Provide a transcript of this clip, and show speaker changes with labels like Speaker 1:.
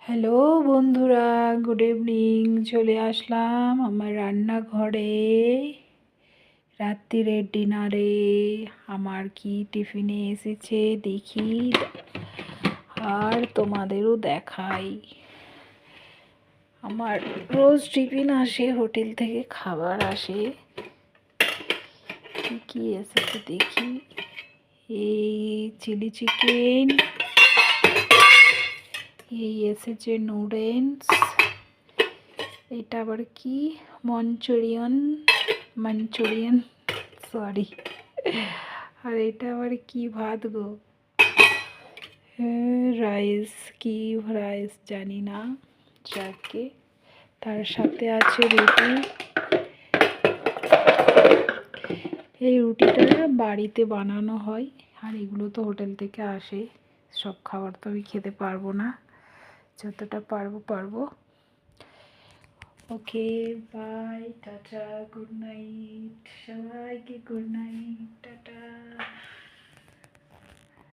Speaker 1: Hello বন্ধুরা, good evening. চলে আসলাম আমার রান্নাঘরে রাত্রিরের ডিনারে। আমার কি টিফিনে এসেছে দেখি, আর তোমাদেরও দেখাই। আমার রোজ টিফিন আসে, হোটেল থেকে খাবার আসে। কি কি এসেছে দেখি। এই চিলি চিকেন, এই এসেছে নুডলস, এটা আবার কি মাঞ্চুরিয়ান সরি। আর এটা আবার কি ভাত গো, রাইস, কি রাইস জানি না, যাকে। তার সাথে আছে রুটি। এই রুটিটা বাড়িতে বানানো হয়, আর এগুলো তো হোটেল থেকে আসে। সব খাবার তো আমি খেতে পারবো না, যতটা পারবো। ওকে, বাই, টাটা, গুড নাইট সবাইকে, গুড নাইট, টাটা।